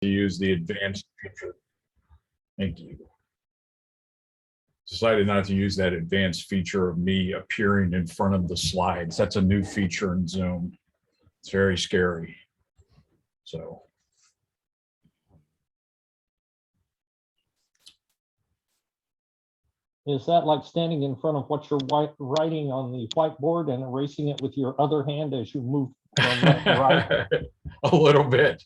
to use the advanced feature. Thank you. Decided not to use that advanced feature of me appearing in front of the slides. That's a new feature in Zoom. It's very scary. So. Is that like standing in front of what you're writing on the whiteboard and erasing it with your other hand as you move from left to right? A little bit.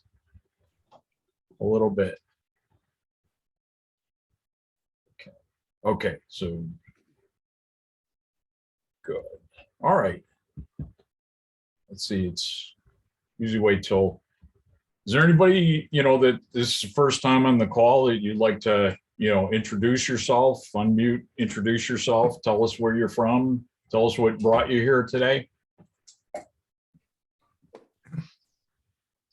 A little bit. Okay. Okay, so good. All right. Let's see, it's usually wait till, is there anybody, you know, that this is the first time on the call that you'd like to, you know, introduce yourself, unmute, introduce yourself, tell us where you're from, tell us what brought you here today?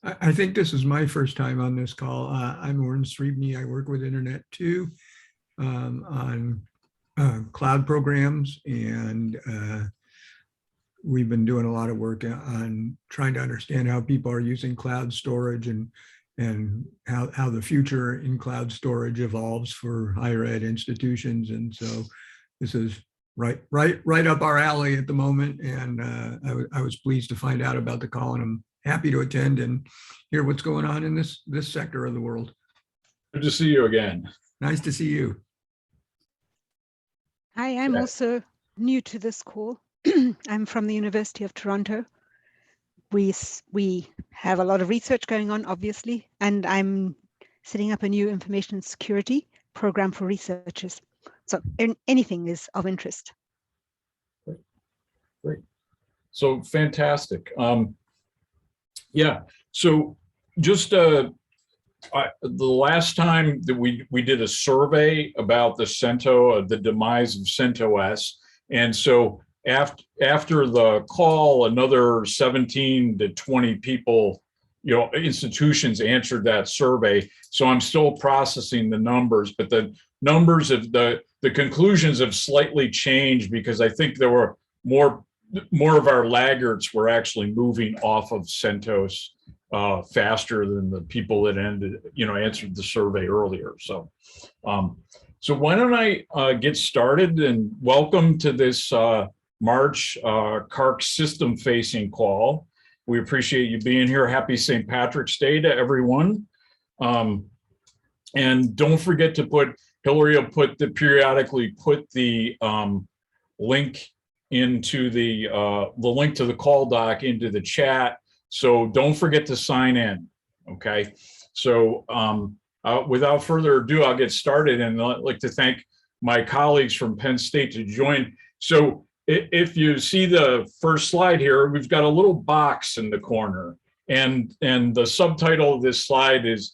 I think this is my first time on this call. I'm Oren Srebny. I work with Internet 2 on cloud programs, and we've been doing a lot of work on trying to understand how people are using cloud storage and how the future in cloud storage evolves for higher ed institutions. And so this is right up our alley at the moment. And I was pleased to find out about the call, and I'm happy to attend and hear what's going on in this sector of the world. Good to see you again. Nice to see you. Hi, I'm also new to this call. I'm from the University of Toronto. We have a lot of research going on, obviously, and I'm setting up a new information security program for researchers. So anything is of interest. Great. Great. So fantastic. Yeah, so just the last time that we did a survey about the CentOS, the demise of CentOS, and so after the call, another 17 to 20 people, you know, institutions answered that survey. So I'm still processing the numbers, but the numbers of the conclusions have slightly changed, because I think there were more of our laggards were actually moving off of CentOS faster than the people that answered the survey earlier. So, so why don't I get started, and welcome to this March CARC system facing call. We appreciate you being here. Happy St. Patrick's Day to everyone. And don't forget to put, Hillary will periodically put the link into the link to the call doc into the chat. So don't forget to sign in, okay? So without further ado, I'll get started, and I'd like to thank my colleagues from Penn State to join. So if you see the first slide here, we've got a little box in the corner, and the subtitle of this slide is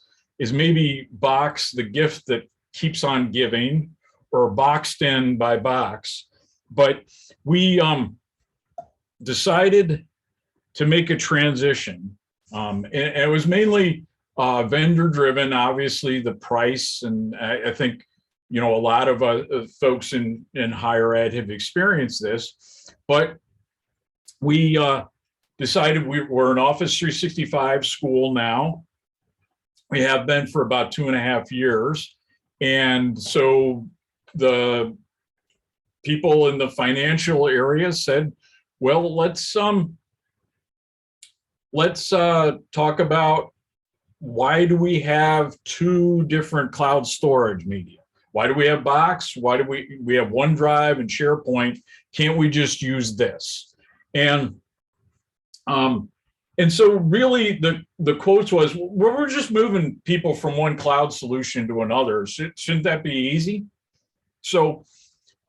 maybe Box, the gift that keeps on giving, or Boxed in by Box. But we decided to make a transition, and it was mainly vendor driven, obviously the price, and I think, you know, a lot of folks in higher ed have experienced this, but we decided we're an Office 365 school now. We have been for about 2.5 years. And so the people in the financial area said, well, let's talk about, why do we have 2 different cloud storage media? Why do we have Box? Why do we have OneDrive and SharePoint? Can't we just use this? And so really the quotes was, we're just moving people from one cloud solution to another. Shouldn't that be easy? So,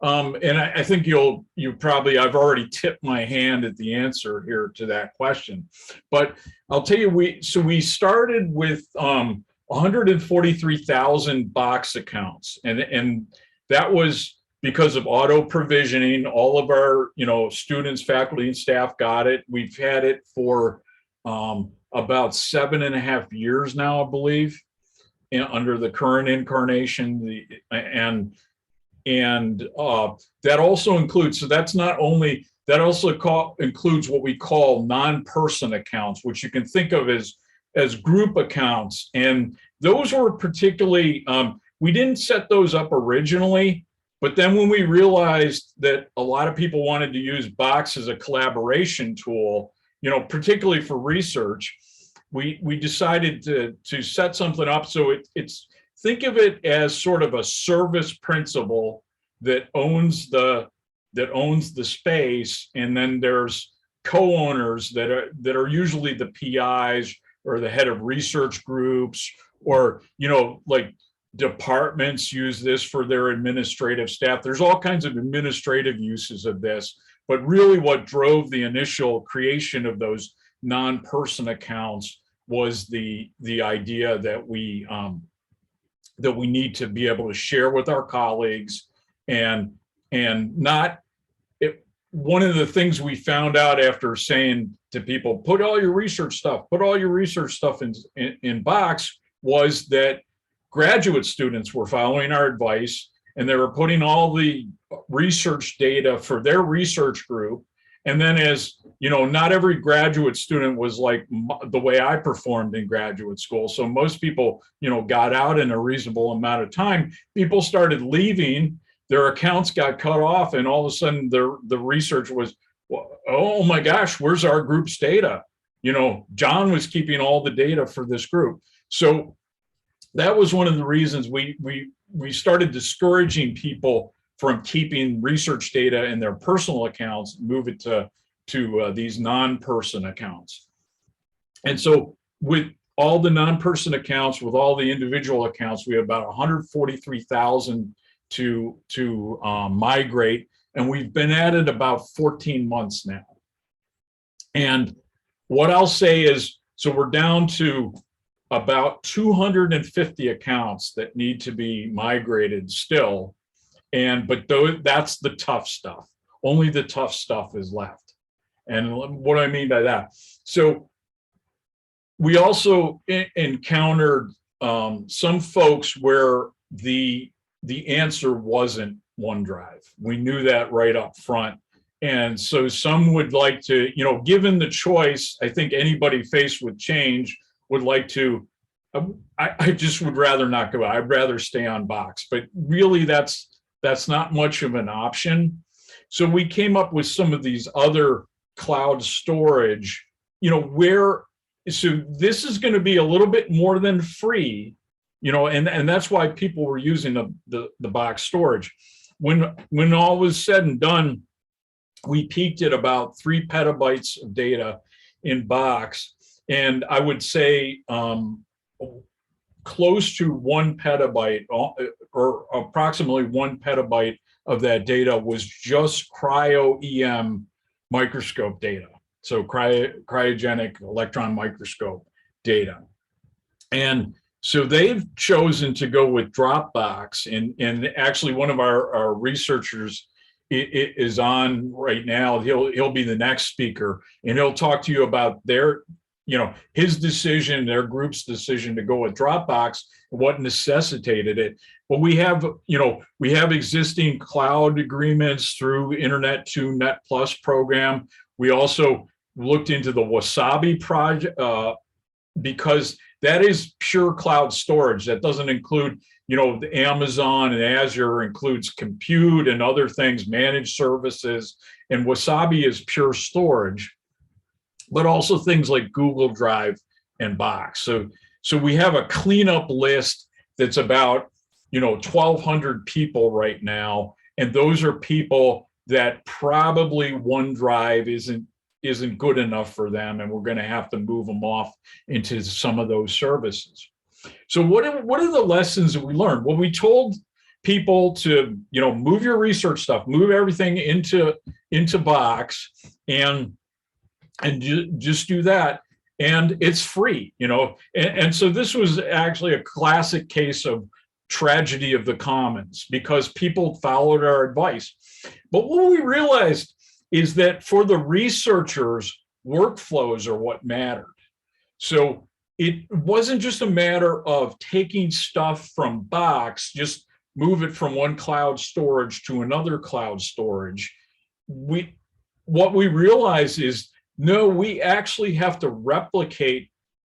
and I think you probably, I've already tipped my hand at the answer here to that question, but I'll tell you, we started with 143,000 Box accounts, and that was because of auto provisioning. All of our, you know, students, faculty, and staff got it. We've had it for about 7.5 years now, I believe, under the current incarnation. And that also includes, so that's not only, that also includes what we call non-person accounts, which you can think of as group accounts. And those were particularly, we didn't set those up originally, but then when we realized that a lot of people wanted to use Box as a collaboration tool, you know, particularly for research, we decided to set something up. So it's, think of it as sort of a service principal that owns the space, and then there's co-owners that are usually the PIs or the head of research groups, or, you know, like departments use this for their administrative staff. There's all kinds of administrative uses of this, but really what drove the initial creation of those non-person accounts was the idea that we need to be able to share with our colleagues, and not it. One of the things we found out after saying to people, put all your research stuff in Box, was that graduate students were following our advice, and they were putting all the research data for their research group. And then, as you know, not every graduate student was like the way I performed in graduate school. So most people, you know, got out in a reasonable amount of time. People started leaving, their accounts got cut off, and all of a sudden the research was, oh my gosh, where's our group's data? You know, John was keeping all the data for this group. So that was one of the reasons we started discouraging people from keeping research data in their personal accounts, move it to these non-person accounts. And so with all the non-person accounts, with all the individual accounts, we have about 143,000 to migrate, and we've been at it about 14 months now. And what I'll say is, so we're down to about 250 accounts that need to be migrated still. But that's the tough stuff. Only the tough stuff is left. And what do I mean by that? So we also encountered some folks where the answer wasn't OneDrive. We knew that right up front. And so some would like to, you know, given the choice, I think anybody faced with change would like to, I just would rather not go. I'd rather stay on Box, but really that's not much of an option. So we came up with some of these other cloud storage, you know, so this is going to be a little bit more than free, you know, and that's why people were using the Box storage. When all was said and done, we peaked at about 3 petabytes of data in Box, and I would say close to 1 petabyte or approximately 1 petabyte of that data was just CryoEM microscope data. So cryogenic electron microscope data. And so they've chosen to go with Dropbox, and actually one of our researchers is on right now. He'll be the next speaker, and he'll talk to you about his decision, their group's decision to go with Dropbox, what necessitated it. But we have existing cloud agreements through Internet to Net Plus program. We also looked into the Wasabi project because that is pure cloud storage. That doesn't include, the Amazon and Azure includes compute and other things, managed services, and Wasabi is pure storage, but also things like Google Drive and Box. So we have a cleanup list that's about 1,200 people right now, and those are people that probably OneDrive isn't good enough for them, and we're going to have to move them off into some of those services. So what are the lessons that we learned? Well, we told people to move your research stuff, move everything into Box, and just do that, and it's free, and so this was actually a classic case of tragedy of the commons because people followed our advice. But what we realized is that for the researchers, workflows are what mattered. So it wasn't just a matter of taking stuff from Box, just move it from one cloud storage to another cloud storage. What we realized is, no, we actually have to replicate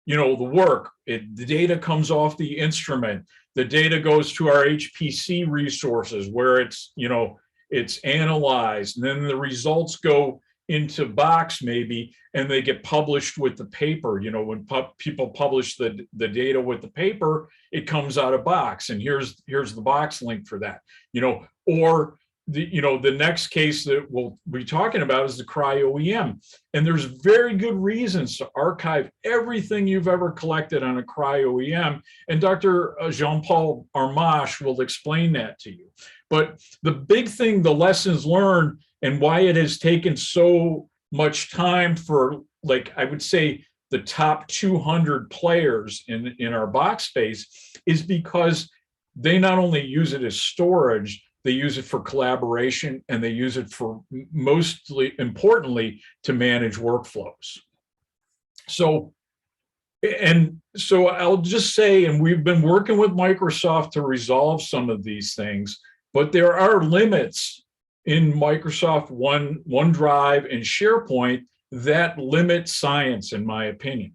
the work. The data comes off the instrument. The data goes to our HPC resources where it's, it's analyzed, and then the results go into Box maybe, and they get published with the paper. When people publish the data with the paper, it comes out of Box, and here's the Box link for that. Or the next case that we'll be talking about is the CryoEM, and there's very good reasons to archive everything you've ever collected on a CryoEM, and Dr. Jean-Paul Armache will explain that to you. But the big thing, the lessons learned, and why it has taken so much time for, like, I would say the top 200 players in our Box space, is because they not only use it as storage, they use it for collaboration, and they use it for, mostly importantly, to manage workflows. So I'll just say, and we've been working with Microsoft to resolve some of these things, but there are limits in Microsoft OneDrive and SharePoint that limit science, in my opinion.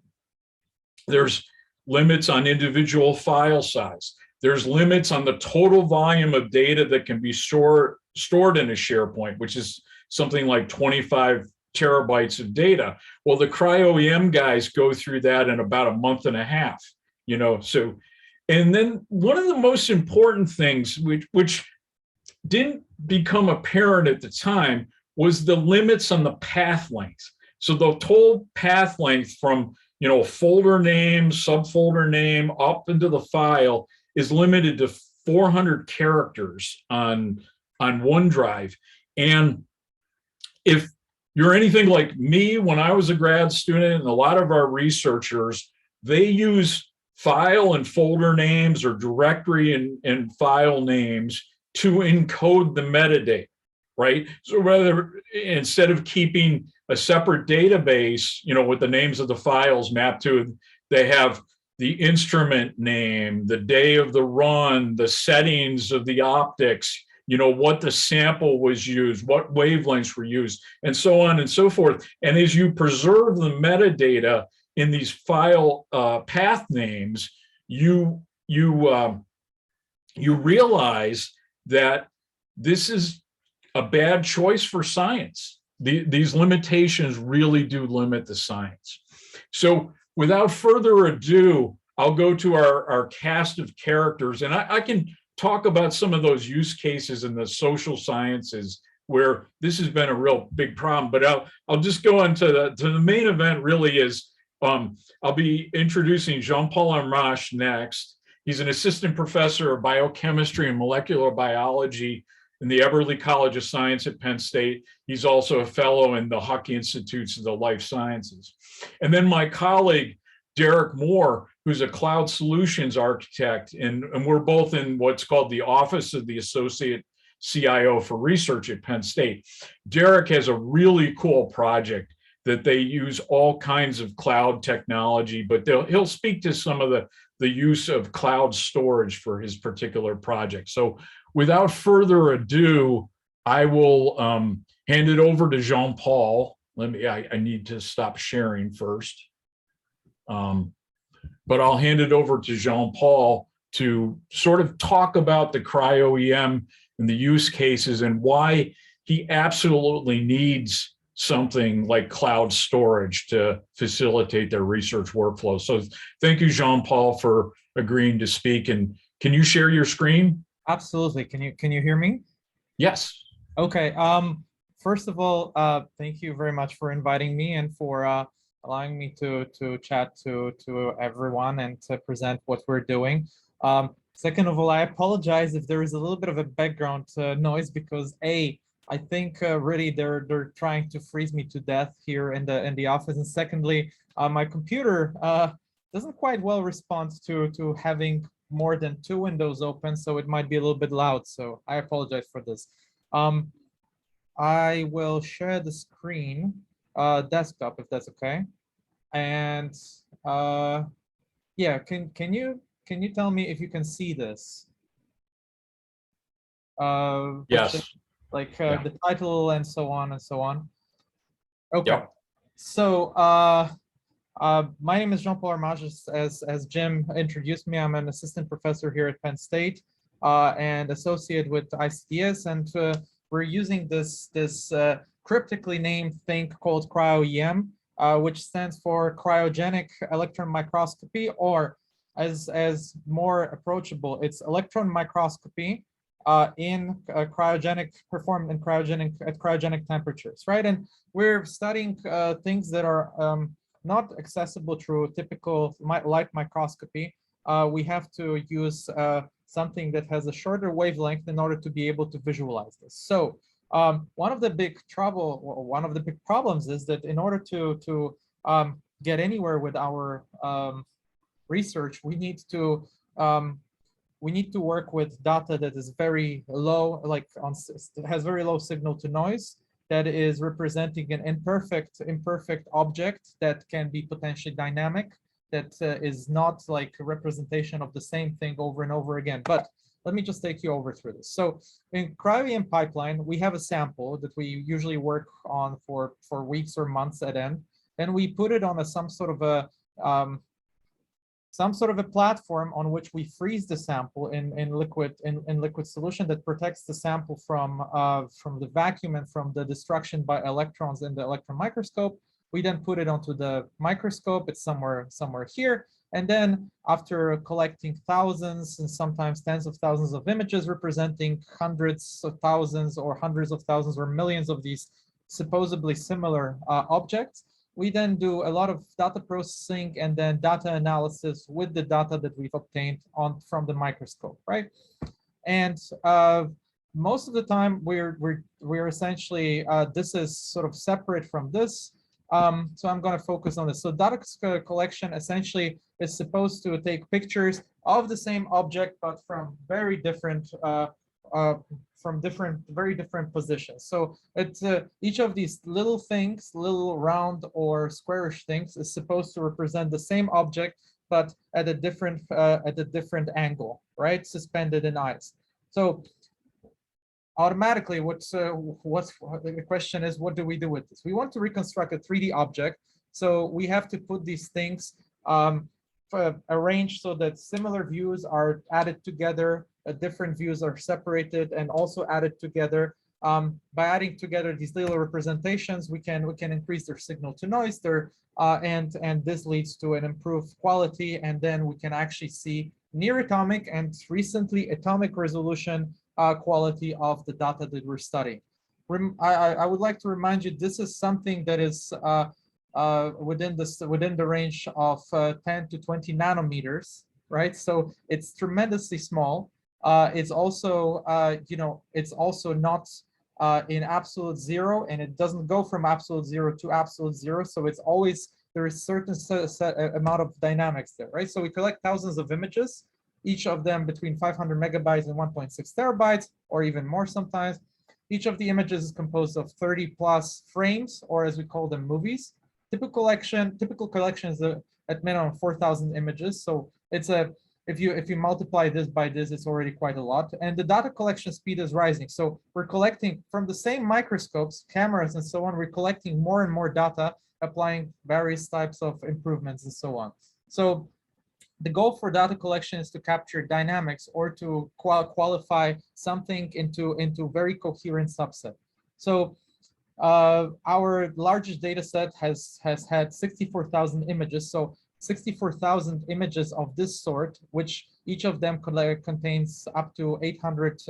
There's limits on individual file size. There's limits on the total volume of data that can be stored in a SharePoint, which is something like 25 terabytes of data. Well, the CryoEM guys go through that in about a month and a half, so. And then one of the most important things, which didn't become apparent at the time, was the limits on the path length. So the total path length from, folder name, subfolder name, up into the file is limited to 400 characters on OneDrive. And if you're anything like me, when I was a grad student, and a lot of our researchers, they use file and folder names, or directory and file names, to encode the metadata, right? So instead of keeping a separate database, with the names of the files mapped to, they have the instrument name, the day of the run, the settings of the optics, what the sample was used, what wavelengths were used, and so on and so forth. And as you preserve the metadata in these file path names, you realize that this is a bad choice for science. These limitations really do limit the science. So without further ado, I'll go to our cast of characters, and I can talk about some of those use cases in the social sciences where this has been a real big problem. But I'll just go on to the main event. Really is, I'll be introducing Jean-Paul Armache next. He's an assistant professor of biochemistry and molecular biology in the Eberly College of Science at Penn State. He's also a fellow in the Huck Institutes of the Life Sciences. And then my colleague, Derek Moore, who's a cloud solutions architect, and we're both in what's called the Office of the Associate CIO for Research at Penn State. Derek has a really cool project that they use all kinds of cloud technology, but he'll speak to some of the use of cloud storage for his particular project. So without further ado, I will hand it over to Jean-Paul. I need to stop sharing first. But I'll hand it over to Jean-Paul to sort of talk about the CryoEM and the use cases and why he absolutely needs something like cloud storage to facilitate their research workflow. So thank you, Jean-Paul, for agreeing to speak. And can you share your screen? Absolutely. Can you hear me? Yes. Okay. First of all, thank you very much for inviting me and for allowing me to chat to everyone and to present what we're doing. Second of all, I apologize if there is a little bit of a background noise because I think really they're trying to freeze me to death here in the office, and secondly, my computer doesn't quite well respond to having more than 2 windows open, so it might be a little bit loud. So I apologize for this. I will share the screen, desktop, if that's okay. And yeah, can you tell me if you can see this? Yes. Like the title and so on and so on. Okay. Yep. So My name is Jean-Paul Armage. As Jim introduced me, I'm an assistant professor here at Penn State and associate with ICDS, and we're using this cryptically named thing called CryoEM, which stands for cryogenic electron microscopy, or as more approachable, it's electron microscopy performed in cryogenic temperatures, right? And we're studying things that are not accessible through typical light microscopy. We have to use something that has a shorter wavelength in order to be able to visualize this. So one of the big problems is that in order to get anywhere with our research, we need to work with data that is very low, has very low signal to noise, that is representing an imperfect object that can be potentially dynamic, that is not like a representation of the same thing over and over again. But let me just take you over through this. So in CryoEM pipeline, we have a sample that we usually work on for weeks or months at end, and we put it on some sort of a platform on which we freeze the sample in liquid solution that protects the sample from the vacuum and from the destruction by electrons in the electron microscope. We then put it onto the microscope. It's somewhere here. And then after collecting thousands and sometimes tens of thousands of images representing hundreds of thousands or hundreds of thousands or millions of these supposedly similar objects, we then do a lot of data processing and then data analysis with the data that we've obtained from the microscope, right? And most of the time, we're essentially this is sort of separate from this. So I'm going to focus on this. So data collection essentially is supposed to take pictures of the same object, but from very different very different positions. So it's each of these little things, little round or squarish things, is supposed to represent the same object, but at a different angle, right? Suspended in ice. So automatically, the question is, what do we do with this? We want to reconstruct a 3D object, so we have to put these things arranged so that similar views are added together, different views are separated and also added together. By adding together these little representations, we can increase their signal to noise, and this leads to an improved quality, and then we can actually see near atomic and recently atomic resolution quality of the data that we're studying. I would like to remind you, this is something that is within the range of 10 to 20 nanometers, right? So it's tremendously small. It's also it's also not in absolute zero, and it doesn't go from absolute zero to absolute zero. So it's always, there is certain set amount of dynamics there, right? So we collect thousands of images, each of them between 500 megabytes and 1.6 terabytes, or even more sometimes. Each of the images is composed of 30 plus frames, or as we call them, movies. Typical collection is at minimum 4,000 images. So it's if you multiply this by this, it's already quite a lot. And the data collection speed is rising. So we're collecting from the same microscopes, cameras, and so on. We're collecting more and more data, applying various types of improvements and so on. So the goal for data collection is to capture dynamics, or to qualify something into very coherent subset. So our largest data set has had 64,000 images. So 64,000 images of this sort, which each of them contains up to 800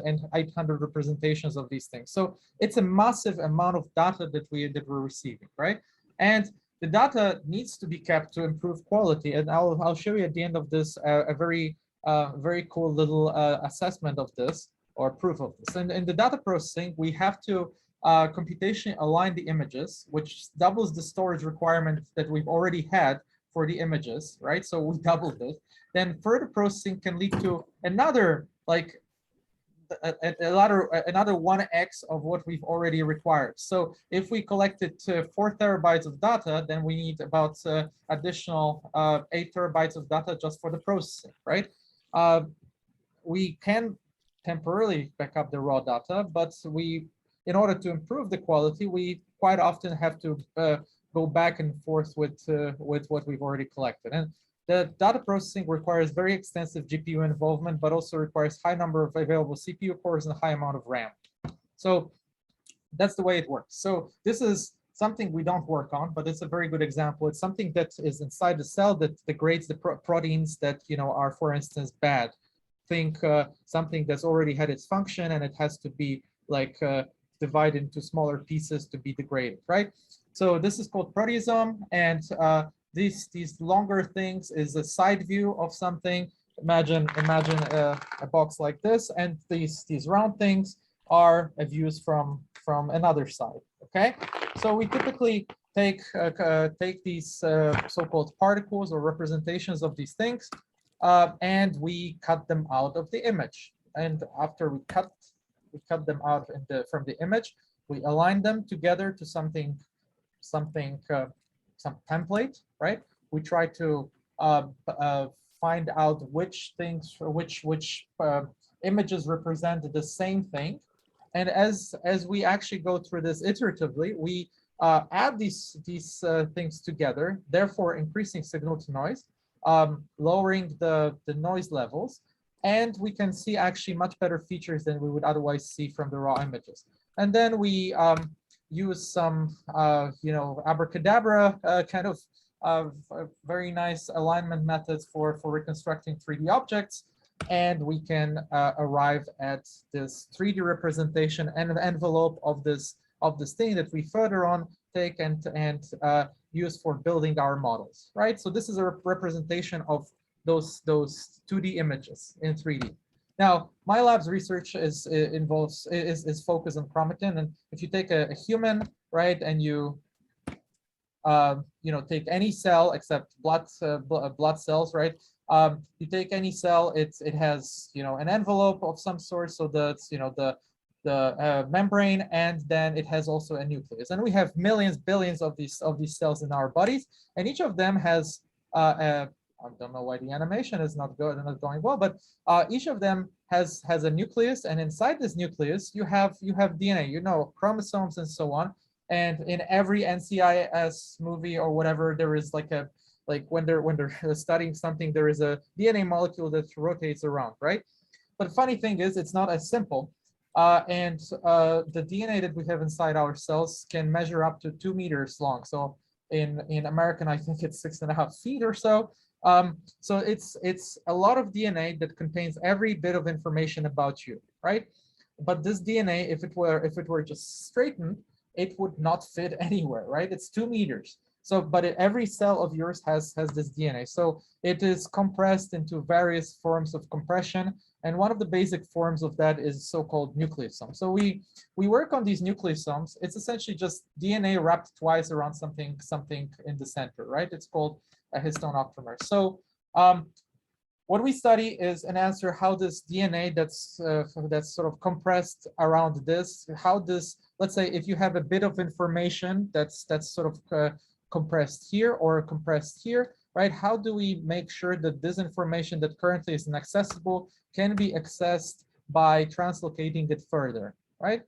representations of these things. So it's a massive amount of data that we're receiving, right? And the data needs to be kept to improve quality. And I'll show you at the end of this a very cool little assessment of this, or proof of this. And in the data processing, we have to computationally align the images, which doubles the storage requirement that we've already had for the images, right? So we doubled it. Then further processing can lead to another, like another 1x of what we've already required. So if we collected 4 terabytes of data, then we need about additional 8 terabytes of data just for the processing, right? We can temporarily back up the raw data, but in order to improve the quality, we quite often have to go back and forth with what we've already collected. And the data processing requires very extensive GPU involvement, but also requires high number of available CPU cores and a high amount of RAM. So that's the way it works. So this is something we don't work on, but it's a very good example. It's something that is inside the cell that degrades the proteins that are, for instance, bad. Think something that's already had its function and it has to be like divided into smaller pieces to be degraded, right? So this is called proteasome, and these longer things is a side view of something. Imagine a box like this, and these round things are views from another side. Okay, so we typically take these so-called particles or representations of these things, and we cut them out of the image. And after we cut them out from the image, we align them together to some template, right? We try to find out which things, which images represent the same thing. And as we actually go through this iteratively, we add these things together, therefore increasing signal to noise, lowering the noise levels, and we can see actually much better features than we would otherwise see from the raw images. And then we use some Abracadabra kind of very nice alignment methods for reconstructing 3D objects, and we can arrive at this 3D representation and an envelope of this thing that we further on take and use for building our models, right? So this is a representation of those 2D images in 3D. Now, my lab's research is focused on chromatin, and if you take a human, right, and you take any cell except blood cells, right? You take any cell, it has an envelope of some sort, so that's the membrane, and then it has also a nucleus. And we have millions, billions of these cells in our bodies, and each of them has I don't know why the animation is not going well, but each of them has a nucleus, and inside this nucleus you have DNA, chromosomes and so on. And in every NCIS movie or whatever, there is like when they're studying something, there is a DNA molecule that rotates around, right? But the funny thing is, it's not as simple. And the DNA that we have inside our cells can measure up to 2 meters long. So in American, I think it's 6.5 feet or so. So it's a lot of DNA that contains every bit of information about you, right? But this DNA, if it were just straightened, it would not fit anywhere, right? It's 2 meters. So, but every cell of yours has this DNA. So it is compressed into various forms of compression. And one of the basic forms of that is so-called nucleosome. So we work on these nucleosomes. It's essentially just DNA wrapped twice around something in the center, right? It's called a histone octamer. So what we study is an answer how this DNA that's sort of compressed around this, how this, let's say if you have a bit of information that's sort of compressed here or compressed here, right? How do we make sure that this information that currently is inaccessible can be accessed by translocating it further, right?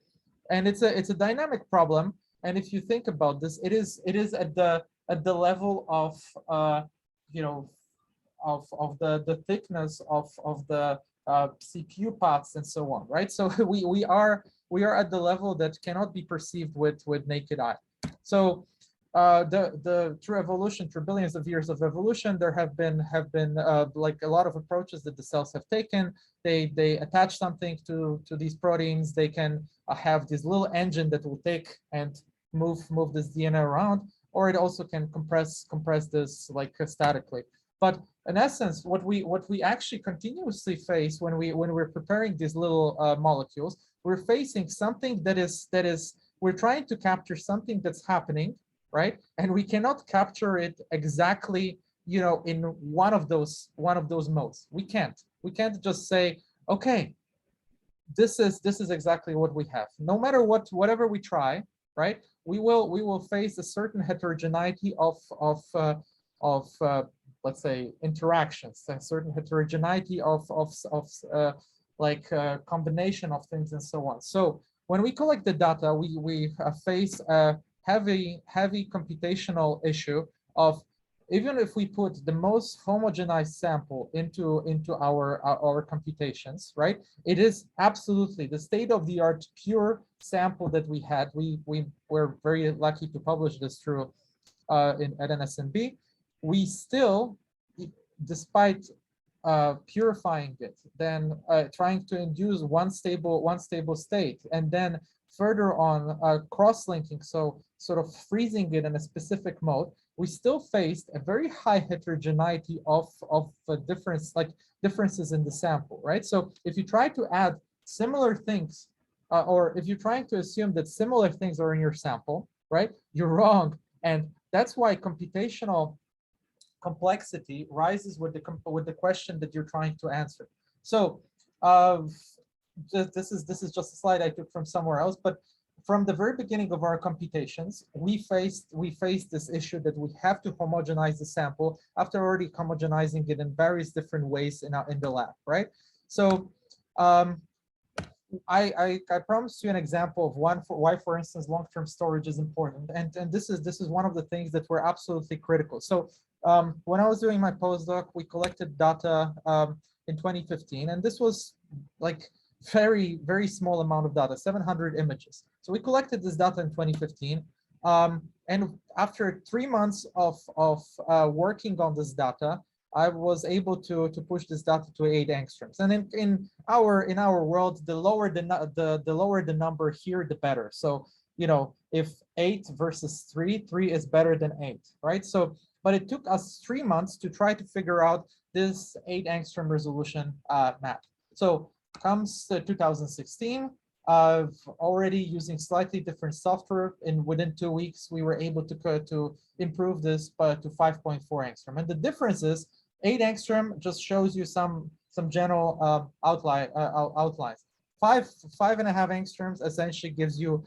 And it's a dynamic problem. And if you think about this, it is at the level of of the thickness of the CPU paths and so on, right? So we are at the level that cannot be perceived with naked eye. So through evolution, through billions of years of evolution, there have been like a lot of approaches that the cells have taken. They attach something to these proteins. They can have this little engine that will take and move this DNA around, or it also can compress this like statically. But in essence, what we actually continuously face when we're preparing these little molecules, we're facing something that is we're trying to capture something that's happening, right? And we cannot capture it exactly, in one of those modes. We can't just say, okay, this is exactly what we have. No matter whatever we try, right? We will face a certain heterogeneity of let's say interactions, a certain heterogeneity of combination of things and so on. So when we collect the data, we face a heavy computational issue of, even if we put the most homogenized sample into our computations, right? It is absolutely the state-of-the-art pure sample that we had. We were very lucky to publish this through at NSNB. We still, despite purifying it, then trying to induce one stable state, and then further on cross-linking, so sort of freezing it in a specific mode, we still faced a very high heterogeneity of differences in the sample, right? So if you try to add similar things, or if you're trying to assume that similar things are in your sample, right, you're wrong. And that's why computational complexity rises with the question that you're trying to answer. So this is just a slide I took from somewhere else, but from the very beginning of our computations, we faced this issue that we have to homogenize the sample after already homogenizing it in various different ways in the lab, right? So I promised you an example of why, for instance, long-term storage is important, and this is one of the things that were absolutely critical. So when I was doing my postdoc, we collected data in 2015, and this was like very small amount of data, 700 images. So we collected this data in 2015, and after 3 months of working on this data, I was able to push this data to 8 angstroms. And in our world, the lower the number here, the better. So if 8 versus 3 is better than 8, right? So, but it took us 3 months to try to figure out this 8 angstrom resolution map. So comes 2016, already using slightly different software, and within 2 weeks we were able to improve this to 5.4 angstrom. And the difference is 8 angstrom just shows you some general outlines. 5.5 angstroms essentially gives you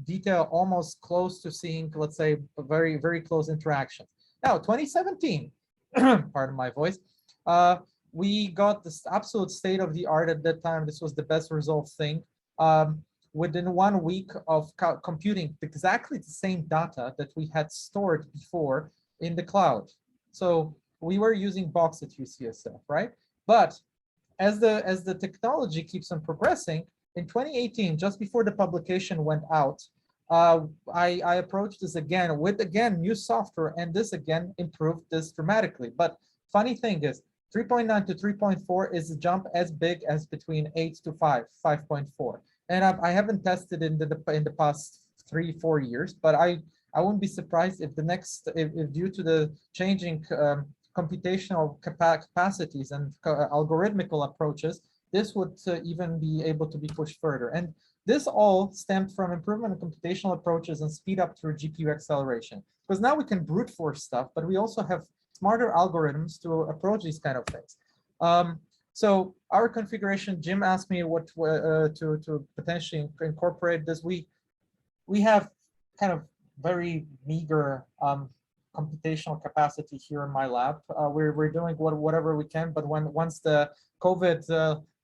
detail almost close to seeing, let's say, very close interactions. Now 2017, pardon my voice, we got this absolute state of the art at that time. This was the best resolved thing. Within 1 week of computing exactly the same data that we had stored before in the cloud. So we were using box at UCSF, right? But as the technology keeps on progressing, in 2018, just before the publication went out, I approached this again with new software, and this again improved this dramatically. But funny thing is, 3.9 to 3.4 is a jump as big as between 8 to 5.4. And I haven't tested in the past 3-4 years, but I wouldn't be surprised if if due to the changing computational capacities and algorithmical approaches, this would even be able to be pushed further. And this all stemmed from improvement in computational approaches and speed up through GPU acceleration. Because now we can brute force stuff, but we also have smarter algorithms to approach these kind of things. So our configuration, Jim asked me what to potentially incorporate this. We have kind of very meager computational capacity here in my lab. We're doing whatever we can, but once the COVID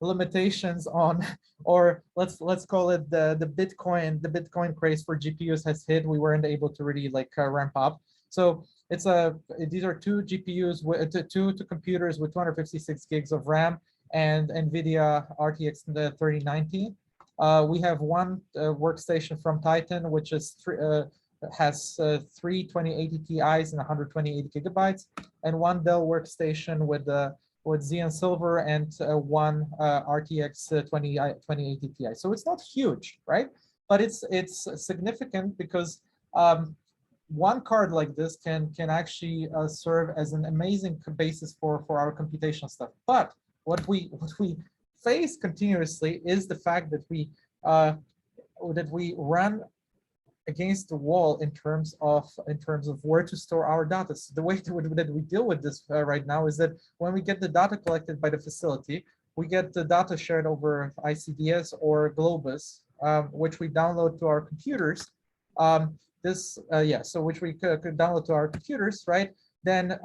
limitations on, or let's call it the Bitcoin craze for GPUs has hit, we weren't able to really ramp up. So these are 2 GPUs with two computers with 256 gigs of RAM and NVIDIA RTX 3090. We have one workstation from Titan, which is has 3 2080 Ti's and 128 gigabytes, and one Dell workstation with Xeon Silver and one RTX 2080 Ti. So it's not huge, right? But it's significant because one card like this can actually serve as an amazing basis for our computational stuff. But what we face continuously is the fact that we run against the wall in terms of where to store our data. So the way that we deal with this right now is that when we get the data collected by the facility, we get the data shared over ICDS or Globus, which we download to our computers. So which we could download to our computers, right? Then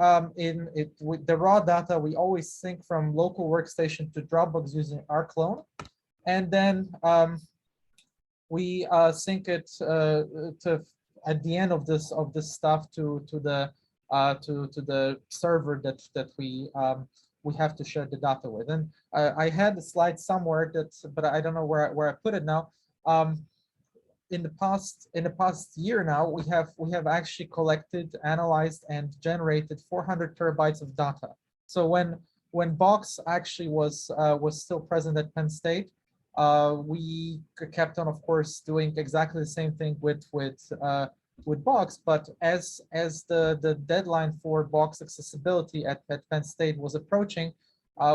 with the raw data, we always sync from local workstation to Dropbox using our clone, and then we sync it at the end of this stuff to the server that we have to share the data with. And I had a slide somewhere but I don't know where I put it now. In the past year now, we have actually collected, analyzed, and generated 400 terabytes of data. So when Box actually was still present at Penn State, we kept on, of course, doing exactly the same thing with Box. But as the deadline for Box accessibility at Penn State was approaching,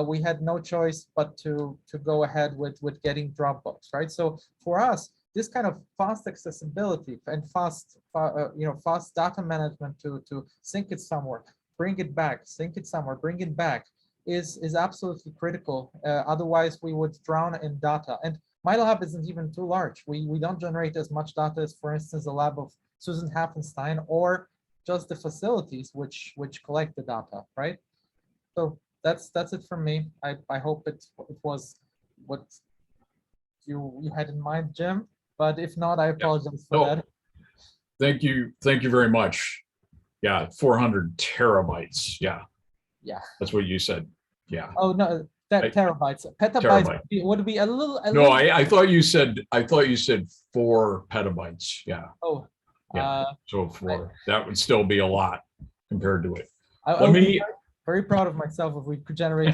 we had no choice but to go ahead with getting Dropbox, right? So for us, this kind of fast accessibility and fast data management to sync it somewhere, bring it back, sync it somewhere, bring it back is absolutely critical. Otherwise, we would drown in data. And my lab isn't even too large. We don't generate as much data as, for instance, the lab of Susan Hafenstein or just the facilities which collect the data, right? So that's it from me. I hope it was what you had in mind, Jim. But if not, I apologize for that. Thank you very much. Yeah, 400 terabytes. Yeah. Yeah. That's what you said. Yeah. Oh no, terabytes. Petabytes would be a little. No, I thought you said 4 petabytes. Yeah. Oh. Yeah. So 4. That would still be a lot compared to it. I would be very proud of myself if we could generate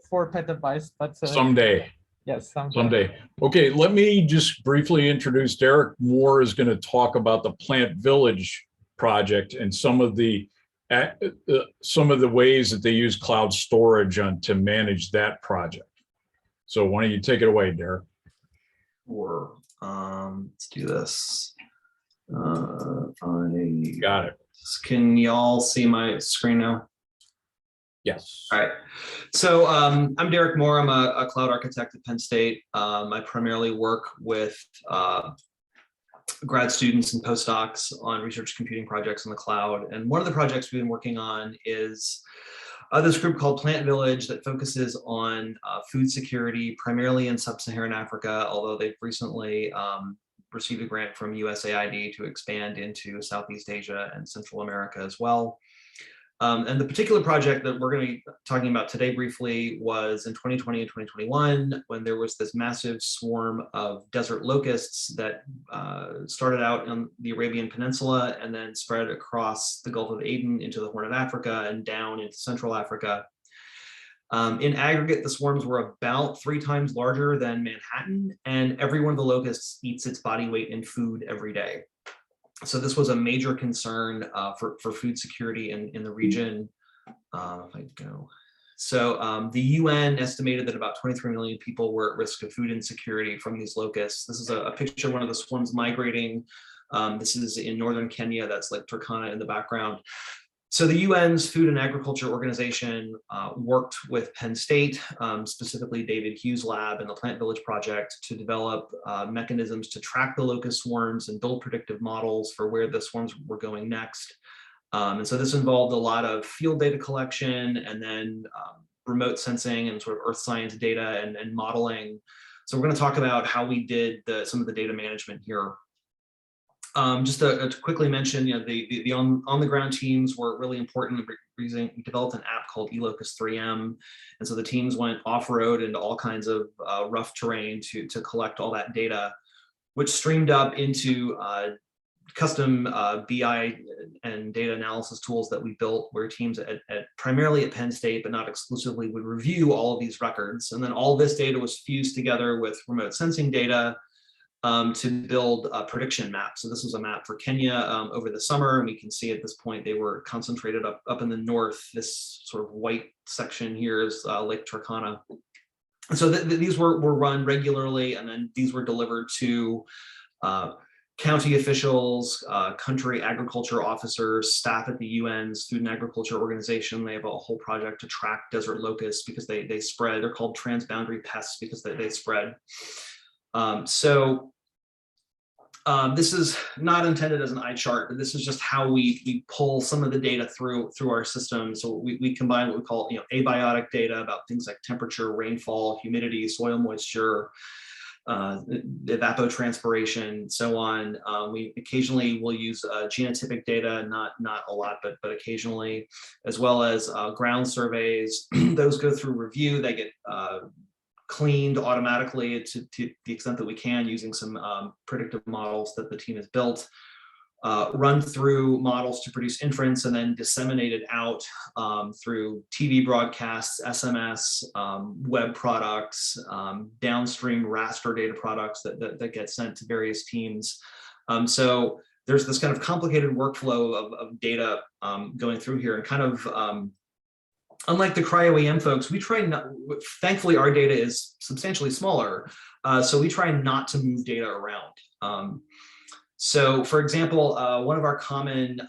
4 petabytes. But someday. Yes, someday. Okay, let me just briefly introduce Derek Moore is going to talk about the Plant Village project and some of the ways that they use cloud storage to manage that project. So why don't you take it away, Derek? Sure. Let's do this. Got it. Can y'all see my screen now? Yes. All right. So I'm Derek Moore. I'm a cloud architect at Penn State. I primarily work with grad students and postdocs on research computing projects in the cloud. And one of the projects we've been working on is this group called Plant Village that focuses on food security, primarily in sub-Saharan Africa, although they've recently received a grant from USAID to expand into Southeast Asia and Central America as well. And the particular project that we're going to be talking about today briefly was in 2020 and 2021, when there was this massive swarm of desert locusts that started out on the Arabian Peninsula and then spread across the Gulf of Aden into the Horn of Africa and down into Central Africa. In aggregate, the swarms were about 3 times larger than Manhattan, and every one of the locusts eats its body weight in food every day. So this was a major concern for food security in the region. If I go. So the UN estimated that about 23 million people were at risk of food insecurity from these locusts. This is a picture of one of the swarms migrating. This is in northern Kenya. That's like Turkana in the background. So the UN's Food and Agriculture Organization worked with Penn State, specifically David Hughes' lab and the Plant Village project, to develop mechanisms to track the locust swarms and build predictive models for where the swarms were going next. And so this involved a lot of field data collection and then remote sensing and sort of earth science data and modeling. So we're going to talk about how we did some of the data management here. Just to quickly mention, the on-the-ground teams were really important. We developed an app called Elocus 3M, and so the teams went off-road into all kinds of rough terrain to collect all that data, which streamed up into custom BI and data analysis tools that we built, where teams primarily at Penn State, but not exclusively, would review all of these records, and then all this data was fused together with remote sensing data to build a prediction map. So this was a map for Kenya over the summer, and we can see at this point they were concentrated up in the north. This sort of white section here is Lake Turkana. And so these were run regularly, and then these were delivered to county officials, country agriculture officers, staff at the UN's Food and Agriculture Organization. They have a whole project to track desert locusts because they spread. They're called transboundary pests because they spread. This is not intended as an eye chart, but this is just how we pull some of the data through our system. So we combine what we call abiotic data about things like temperature, rainfall, humidity, soil moisture, evapotranspiration, so on. We occasionally will use genotypic data, not a lot, but occasionally, as well as ground surveys. Those go through review. They get cleaned automatically to the extent that we can using some predictive models that the team has built. Run through models to produce inference and then disseminated out through TV broadcasts, SMS, web products, downstream raster data products that get sent to various teams. So there's this kind of complicated workflow of data going through here, and kind of unlike the CryoEM folks, we try not, thankfully our data is substantially smaller, so we try not to move data around. So for example, one of our common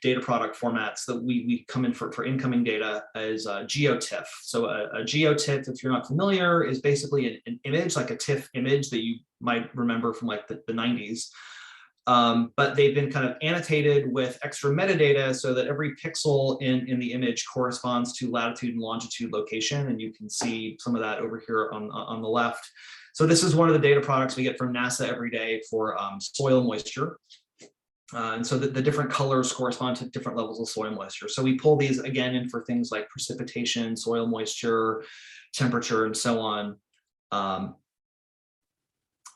data product formats that we come in for incoming data is Geotiff. So a Geotiff, if you're not familiar, is basically an image, like a TIFF image that you might remember from like the 90s. But they've been kind of annotated with extra metadata so that every pixel in the image corresponds to latitude and longitude location. And you can see some of that over here on the left. So this is one of the data products we get from NASA every day for soil moisture. And so the different colors correspond to different levels of soil moisture. So we pull these again in for things like precipitation, soil moisture, temperature, and so on.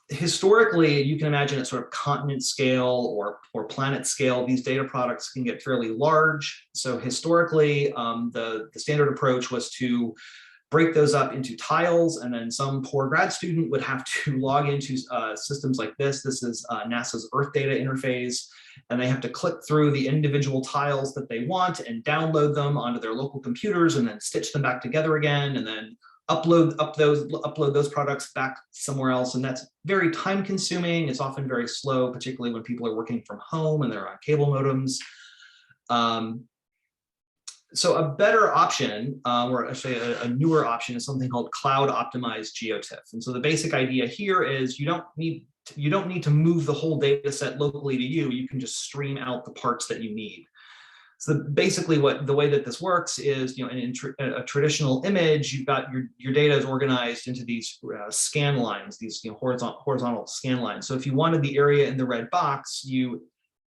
Historically, you can imagine at sort of continent scale or planet scale, these data products can get fairly large. So historically, the standard approach was to break those up into tiles, and then some poor grad student would have to log into systems like this. This is NASA's Earth Data Interface, and they have to click through the individual tiles that they want and download them onto their local computers and then stitch them back together again, and then upload those products back somewhere else. And that's very time consuming. It's often very slow, particularly when people are working from home and they're on cable modems. So a better option, or actually a newer option, is something called cloud optimized Geotiff. And so the basic idea here is you don't need to move the whole data set locally to you. You can just stream out the parts that you need. So basically the way that this works is, in a traditional image, you've got your data is organized into these scan lines, these horizontal scan lines. So if you wanted the area in the red box,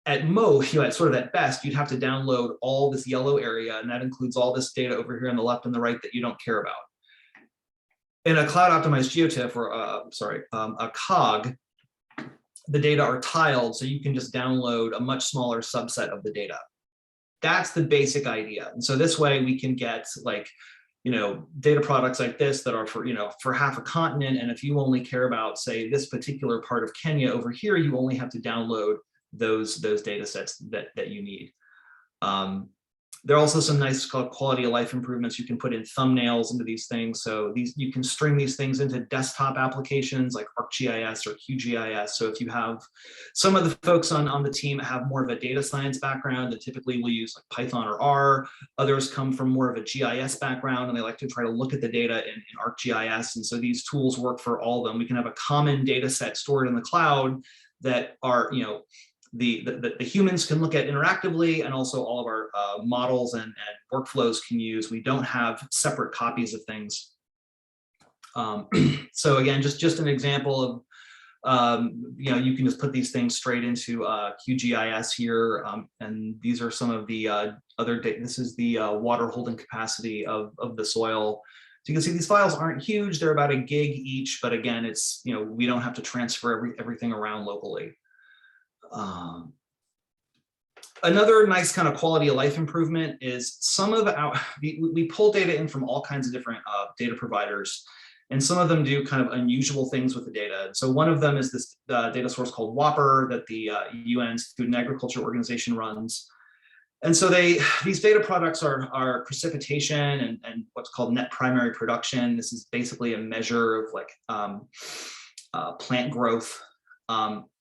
at most, at best, you'd have to download all this yellow area, and that includes all this data over here on the left and the right that you don't care about. In a cloud optimized Geotiff, or a COG, the data are tiled, so you can just download a much smaller subset of the data. That's the basic idea. And so this way we can get data products like this that are for half a continent. And if you only care about, say, this particular part of Kenya over here, you only have to download those data sets that you need. There are also some nice quality of life improvements. You can put in thumbnails into these things. So you can string these things into desktop applications like ArcGIS or QGIS. So if you have some of the folks on the team have more of a data science background, that typically will use like Python or R. Others come from more of a GIS background, and they like to try to look at the data in ArcGIS. And so these tools work for all of them. We can have a common data set stored in the cloud that are, the humans can look at interactively, and also all of our models and workflows can use. We don't have separate copies of things. So again, just an example of, you can just put these things straight into QGIS here. And these are some of the other data. This is the water holding capacity of the soil. So you can see these files aren't huge. They're about 1 gig each, but again, it's, we don't have to transfer everything around locally. Another nice kind of quality of life improvement is some of we pull data in from all kinds of different data providers, and some of them do kind of unusual things with the data. So one of them is this data source called WAPR that the UN's Food and Agriculture Organization runs. And so these data products are precipitation and what's called net primary production. This is basically a measure of like plant growth.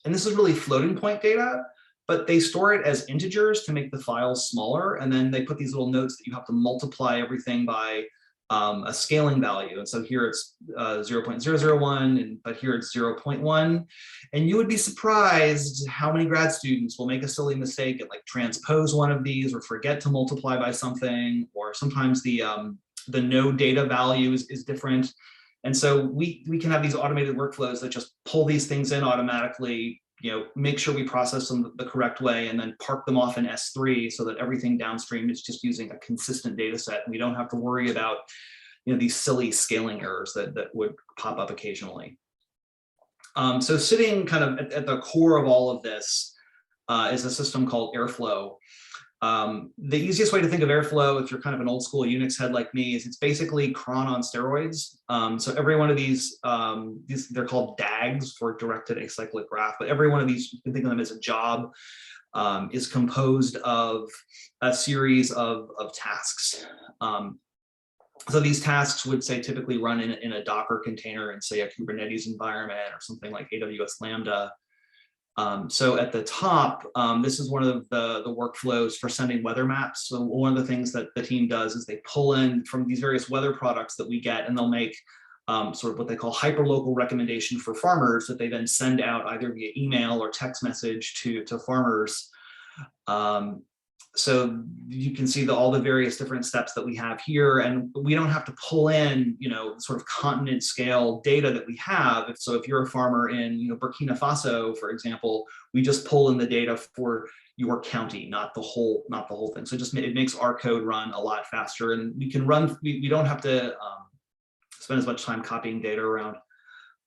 And this is really floating point data, but they store it as integers to make the files smaller. And then they put these little notes that you have to multiply everything by a scaling value. And so here it's 0.001, but here it's 0.1. And you would be surprised how many grad students will make a silly mistake and like transpose one of these or forget to multiply by something, or sometimes the node data value is different. And so we can have these automated workflows that just pull these things in automatically, make sure we process them the correct way, and then park them off in S3 so that everything downstream is just using a consistent data set. And we don't have to worry about these silly scaling errors that would pop up occasionally. So sitting kind of at the core of all of this is a system called Airflow. The easiest way to think of Airflow, if you're kind of an old school Unix head like me, is it's basically cron on steroids. So every one of these, they're called DAGs for directed acyclic graph, but every one of these, you can think of them as a job, is composed of a series of tasks. So these tasks would say typically run in a Docker container in, say, a Kubernetes environment or something like AWS Lambda. So at the top, this is one of the workflows for sending weather maps. So one of the things that the team does is they pull in from these various weather products that we get, and they'll make sort of what they call hyperlocal recommendation for farmers that they then send out either via email or text message to farmers. So you can see all the various different steps that we have here, and we don't have to pull in, sort of continent scale data that we have. So if you're a farmer in, Burkina Faso, for example, we just pull in the data for your county, not the whole thing. So it makes our code run a lot faster, and we can run. We don't have to spend as much time copying data around.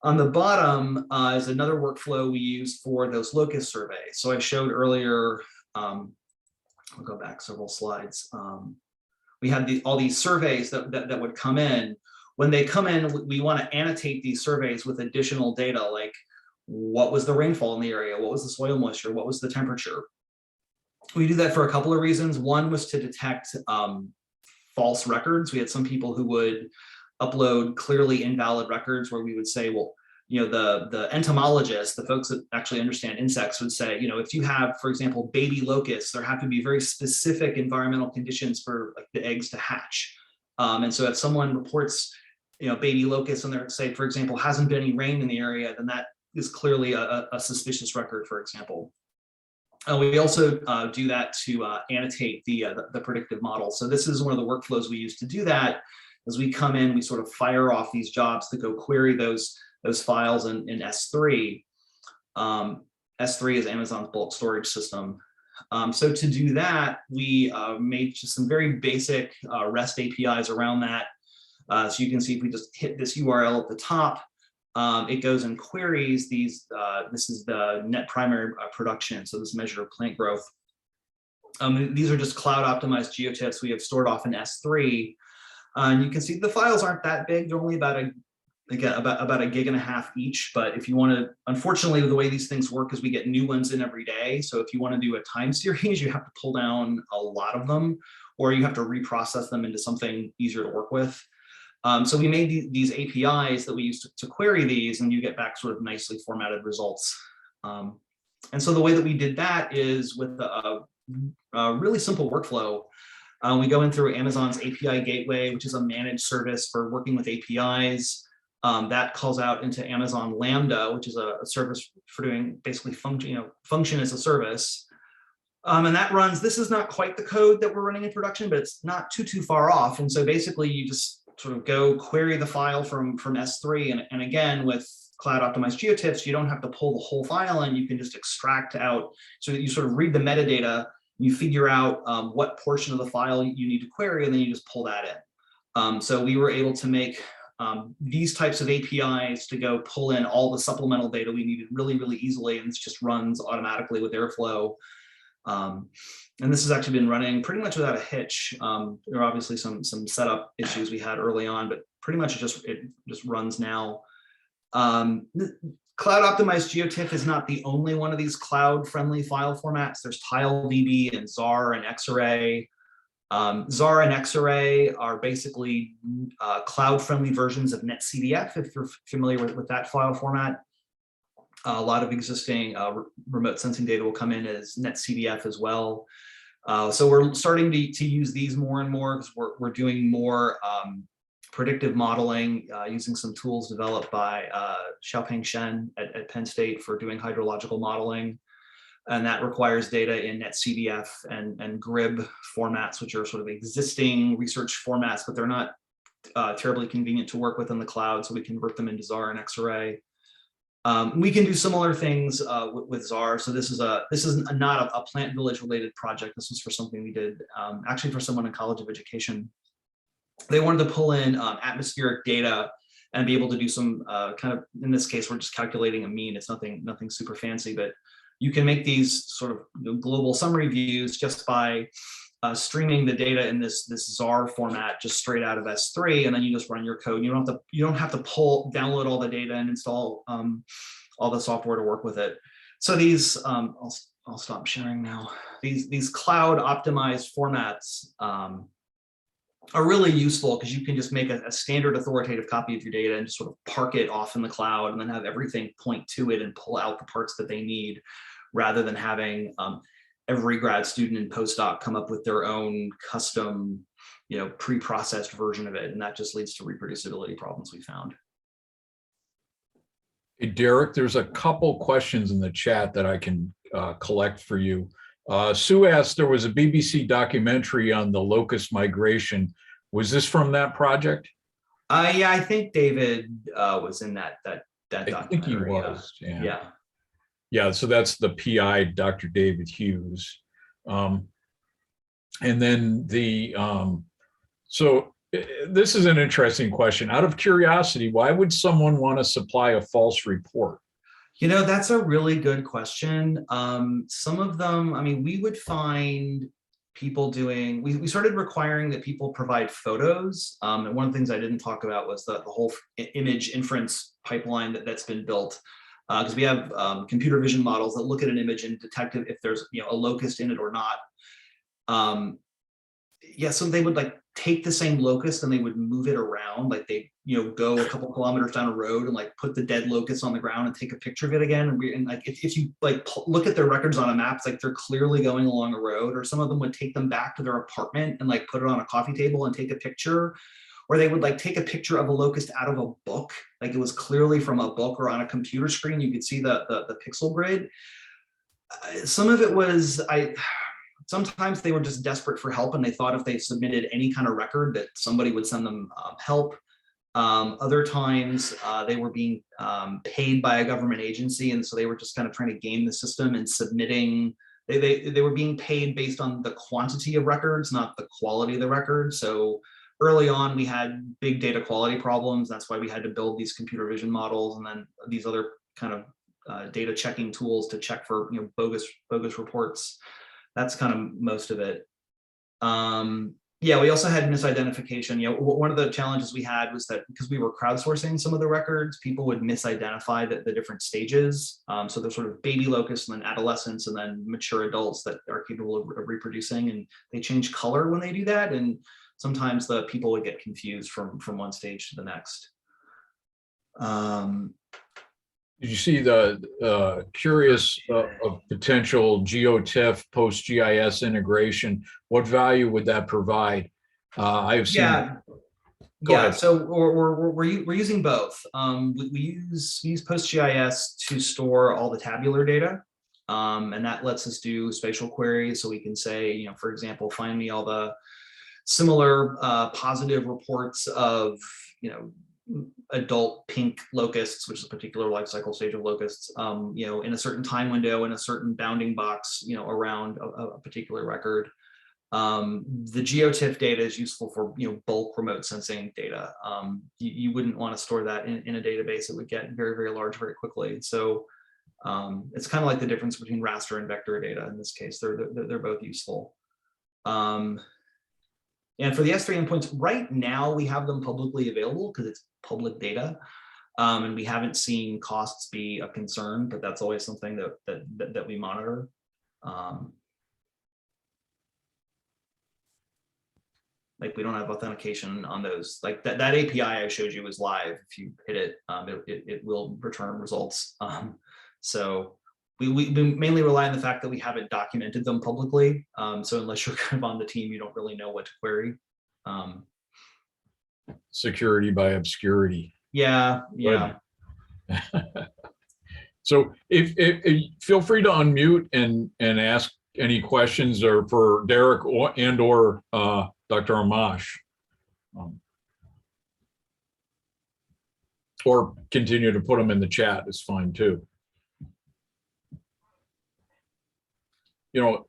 On the bottom is another workflow we use for those locust surveys. So I showed earlier. I'll go back several slides. We had all these surveys that would come in. When they come in, we want to annotate these surveys with additional data, like what was the rainfall in the area, what was the soil moisture, what was the temperature. We do that for a couple of reasons. One was to detect false records. We had some people who would upload clearly invalid records where we would say, well, the entomologists, the folks that actually understand insects, would say, if you have, for example, baby locusts, there have to be very specific environmental conditions for the eggs to hatch. And so if someone reports, baby locusts, and there, say, for example, hasn't been any rain in the area, then that is clearly a suspicious record, for example. We also do that to annotate the predictive model. So this is one of the workflows we use to do that. As we come in, we sort of fire off these jobs to go query those files in S3. S3 is Amazon's bulk storage system. So to do that, we made just some very basic REST APIs around that. So you can see if we just hit this URL at the top, it goes and queries these. This is the net primary production, so this measure of plant growth. These are just cloud optimized geotiffs we have stored off in S3. And you can see the files aren't that big. They're only about a gig and a half each. But if you want to, unfortunately, the way these things work is we get new ones in every day. So if you want to do a time series, you have to pull down a lot of them, or you have to reprocess them into something easier to work with. So we made these APIs that we use to query these, and you get back sort of nicely formatted results. And so the way that we did that is with a really simple workflow. We go in through Amazon's API Gateway, which is a managed service for working with APIs. That calls out into Amazon Lambda, which is a service for doing basically function as a service. And that runs, this is not quite the code that we're running in production, but it's not too far off. And so basically you just sort of go query the file from S3. And again, with cloud optimized geotiffs, you don't have to pull the whole file in, you can just extract out. So you sort of read the metadata, you figure out what portion of the file you need to query, and then you just pull that in. So we were able to make these types of APIs to go pull in all the supplemental data we needed really, really easily, and this just runs automatically with Airflow. And this has actually been running pretty much without a hitch. There are obviously some setup issues we had early on, but pretty much it just runs now. Cloud optimized Geotiff is not the only one of these cloud-friendly file formats. There's TileDB and Zar and Xarray. Zar and Xarray are basically cloud-friendly versions of NetCDF, if you're familiar with that file format. A lot of existing remote sensing data will come in as NetCDF as well. So we're starting to use these more and more because we're doing more predictive modeling using some tools developed by Xiaopeng Shen at Penn State for doing hydrological modeling. And that requires data in NetCDF and GRIB formats, which are sort of existing research formats, but they're not terribly convenient to work with in the cloud, so we convert them into ZAR and Xarray. We can do similar things with ZAR. So this is not a Plant Village related project. This was for something we did actually for someone in College of Education. They wanted to pull in atmospheric data and be able to do some kind of, in this case, we're just calculating a mean. It's nothing super fancy, but you can make these sort of global summary views just by streaming the data in this ZAR format just straight out of S3, and then you just run your code. You don't have to download all the data and install all the software to work with it. So these I'll stop sharing now. These cloud optimized formats are really useful because you can just make a standard authoritative copy of your data and just sort of park it off in the cloud and then have everything point to it and pull out the parts that they need, rather than having every grad student and postdoc come up with their own custom, pre-processed version of it. And that just leads to reproducibility problems we found. Hey, Derek, there's a couple questions in the chat that I can collect for you. Sue asked, there was a BBC documentary on the Locust Migration. Was this from that project? Yeah, I think David was in that documentary. I think he was, yeah. Yeah, so that's the PI, Dr. David Hughes. And then so this is an interesting question. Out of curiosity, why would someone want to supply a false report? That's a really good question. Some of them, we would find people doing, we started requiring that people provide photos. And one of the things I didn't talk about was the whole image inference pipeline that's been built. Because we have computer vision models that look at an image and detect if there's a locust in it or not. So they would take the same locust and they would move it around, they go a couple kilometers down a road and put the dead locust on the ground and take a picture of it again. And if you look at their records on a map, it's they're clearly going along a road. Or some of them would take them back to their apartment and put it on a coffee table and take a picture. Or they would take a picture of a locust out of a book, it was clearly from a book, or on a computer screen you could see the pixel grid. Some of it was sometimes they were just desperate for help, and they thought if they submitted any kind of record that somebody would send them help. Other times they were being paid by a government agency, and so they were just kind of trying to game the system and submitting. They were being paid based on the quantity of records, not the quality of the record. So early on, we had big data quality problems. That's why we had to build these computer vision models, and then these other kind of data checking tools to check for bogus reports. That's kind of most of it. We also had misidentification. One of the challenges we had was that because we were crowdsourcing some of the records, people would misidentify the different stages. So there's sort of baby locusts, and then adolescents, and then mature adults that are capable of reproducing, and they change color when they do that. And sometimes the people would get confused from one stage to the next. Did you see the curious of potential Geotiff post-GIS integration? What value would that provide? I've seen. So we're using both. We use PostGIS to store all the tabular data, and that lets us do spatial queries. So we can say, for example, find me all the similar positive reports of adult pink locusts, which is a particular life cycle stage of locusts, in a certain time window, in a certain bounding box, around a particular record. The Geotiff data is useful for bulk remote sensing data. You wouldn't want to store that in a database. It would get very, very large very quickly. So it's kind of like the difference between raster and vector data in this case. They're both useful. And for the S3 endpoints, right now we have them publicly available because it's public data, and we haven't seen costs be a concern, but that's always something that we monitor. We don't have authentication on those. That API I showed you is live. If you hit it, it will return results. So we mainly rely on the fact that we haven't documented them publicly. So unless you're kind of on the team, you don't really know what to query. Security by obscurity. Yeah. So if feel free to unmute and ask any questions, or for Derek or Dr. Amash. or continue to put them in the chat is fine too. You know,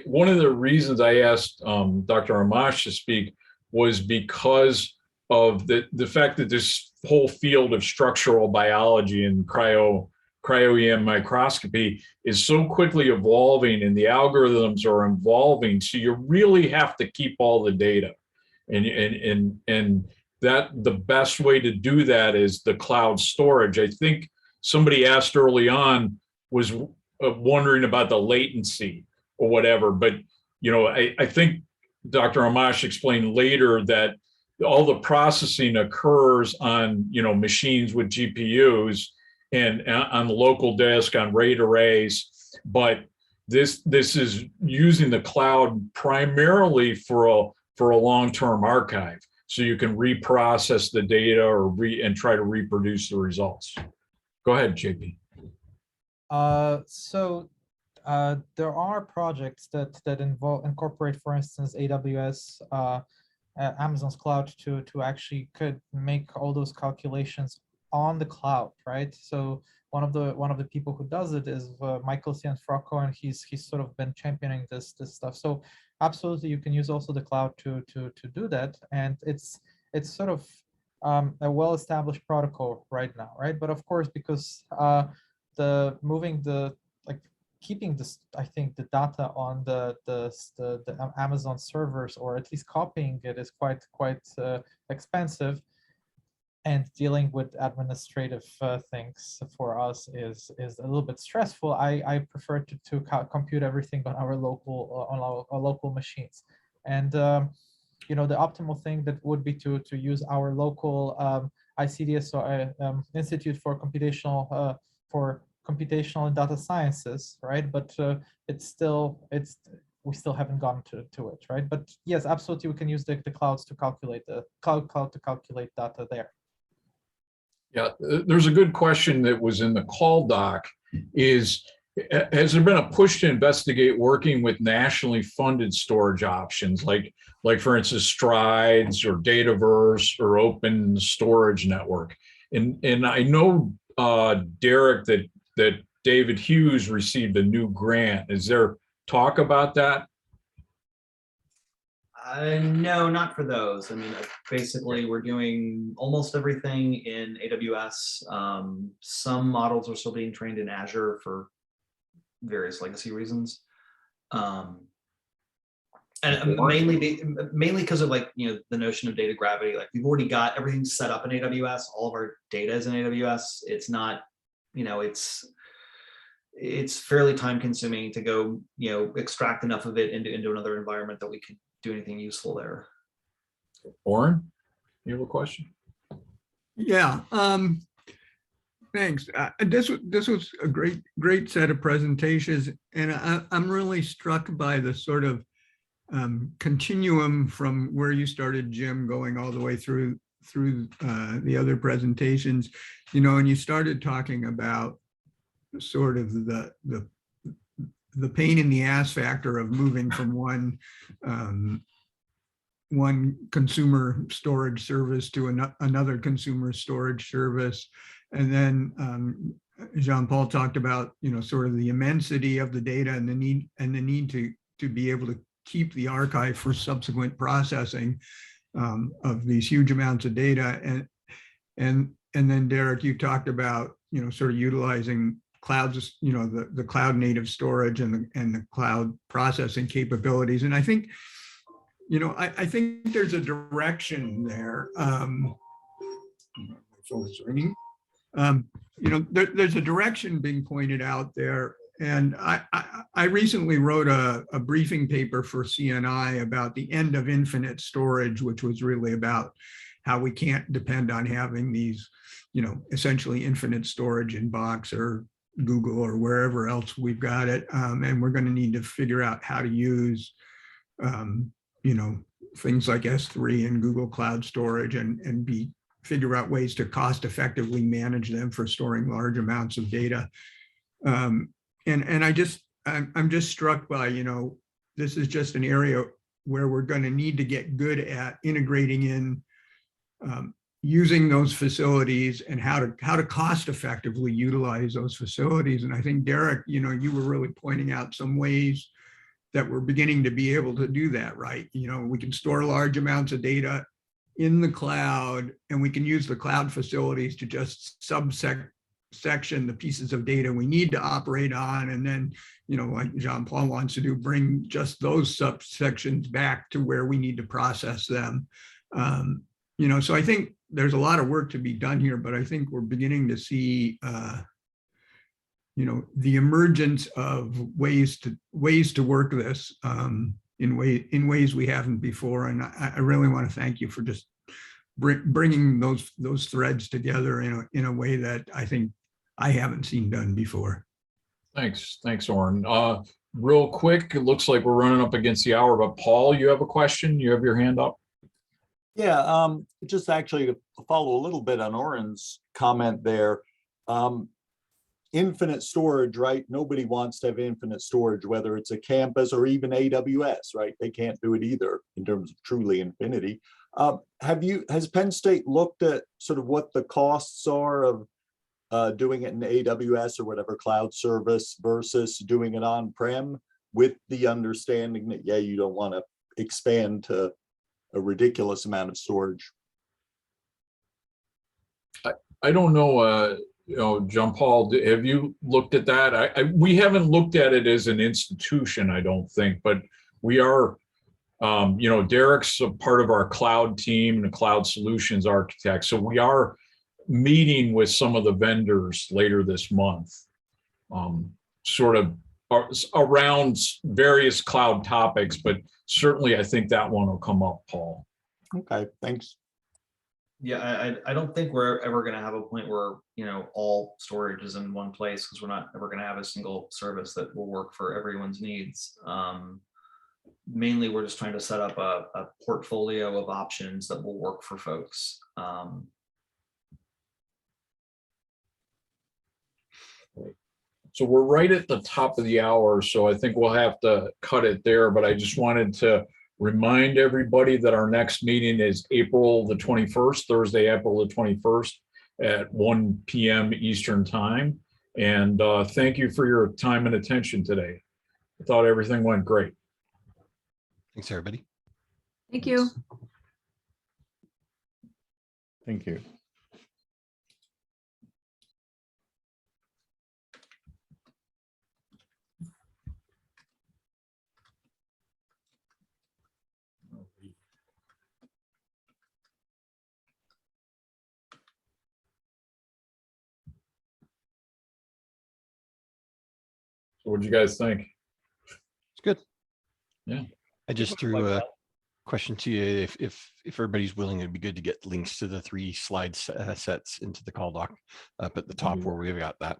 one of the reasons I asked Dr. Amash to speak was because of the fact that this whole field of structural biology and cryo-EM microscopy is so quickly evolving, and the algorithms are evolving. So you really have to keep all the data, and that the best way to do that is the cloud storage. I think somebody asked early on was wondering about the latency or whatever, but you know, I think Dr. Amash explained later that all the processing occurs on, you know, machines with GPUs and on the local disk on RAID arrays, but this is using the cloud primarily for a long-term archive, so you can reprocess the data and try to reproduce the results. Go ahead, JP. There are projects that incorporate, for instance, AWS, Amazon's cloud to actually could make all those calculations on the cloud, right? So one of the people who does it is Michael Cianfrocco, and he's sort of been championing this stuff. So absolutely, you can use also the cloud to do that, and it's sort of a well-established protocol right now, right? But of course, because keeping this, I think the data on the Amazon servers, or at least copying it, is quite expensive, and dealing with administrative things for us is a little bit stressful. I prefer to compute everything on our local machines, and you know, the optimal thing that would be to use our local ICDS, or Institute for Computational and Data Sciences, right? But we still haven't gotten to it, right? But yes, absolutely, we can use the clouds to calculate the cloud to calculate data there. Yeah, there's a good question that was in the call doc. Has there been a push to investigate working with nationally funded storage options, like for instance, Strides or Dataverse or Open Storage Network? And I know, Derek, that David Hughes received a new grant. Is there talk about that? No, not for those. I mean, basically, we're doing almost everything in AWS. Some models are still being trained in Azure for various legacy reasons, and mainly because of, like, you know, the notion of data gravity. Like, we've already got everything set up in AWS. All of our data is in AWS. It's not, you know, it's fairly time consuming to go, you know, extract enough of it into another environment that we could do anything useful there. Oren, you have a question? Yeah, thanks. This was a great set of presentations, and I'm really struck by the sort of continuum from where you started, Jim, going all the way through the other presentations. You know, and you started talking about sort of the pain in the ass factor of moving from one consumer storage service to another consumer storage service. And then Jean-Paul talked about, you know, sort of the immensity of the data and the need to be able to keep the archive for subsequent processing of these huge amounts of data. And then Derek, you talked about, you know, sort of utilizing clouds, you know, the cloud native storage and the cloud processing capabilities. And I think, you know, I think there's a direction there. My phone is ringing. You know, there's a direction being pointed out there. And I recently wrote a briefing paper for CNI about the end of infinite storage, which was really about how we can't depend on having these, you know, essentially infinite storage in Box or Google or wherever else we've got it. And we're going to need to figure out how to use, you know, things like S3 and Google Cloud Storage and figure out ways to cost effectively manage them for storing large amounts of data. And I'm just struck by, you know, this is just an area where we're going to need to get good at integrating in using those facilities and how to cost effectively utilize those facilities. And I think, Derek, you were really pointing out some ways that we're beginning to be able to do that, right? We can store large amounts of data in the cloud, and we can use the cloud facilities to just section the pieces of data we need to operate on. And then, like Jean-Paul wants to do, bring just those subsections back to where we need to process them. So I think there's a lot of work to be done here, but I think we're beginning to see, the emergence of ways to work this in ways we haven't before. And I really want to thank you for just bringing those threads together in a way that I think I haven't seen done before. Thanks, Oren. Real quick, it looks like we're running up against the hour, but Paul, you have a question? You have your hand up? Yeah, just actually to follow a little bit on Oren's comment there. Infinite storage, right? Nobody wants to have infinite storage, whether it's a campus or even AWS, right? They can't do it either in terms of truly infinity. Has Penn State looked at sort of what the costs are of doing it in AWS or whatever cloud service versus doing it on-prem, with the understanding that, yeah, you don't want to expand to a ridiculous amount of storage? I don't know, Jean-Paul, have you looked at that? We haven't looked at it as an institution, I don't think, but we are, Derek's a part of our cloud team and the cloud solutions architect. So we are meeting with some of the vendors later this month, sort of around various cloud topics, but certainly I think that one will come up, Paul. Okay, thanks. Yeah, I don't think we're ever going to have a point where, all storage is in one place, because we're not ever going to have a single service that will work for everyone's needs. Mainly, we're just trying to set up a portfolio of options that will work for folks. So we're right at the top of the hour, so I think we'll have to cut it there, but I just wanted to remind everybody that our next meeting is April the 21st, Thursday, April the 21st at 1 p.m. Eastern time. And thank you for your time and attention today. I thought everything went great. Thanks, everybody. Thank you. Thank you. So what do you guys think? It's good. Yeah. I just threw a question to you. If everybody's willing, it'd be good to get links to the 3 slide sets into the call doc up at the top where we've got that.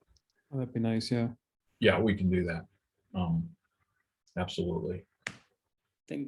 Oh, that'd be nice. Yeah. Yeah, we can do that. Absolutely.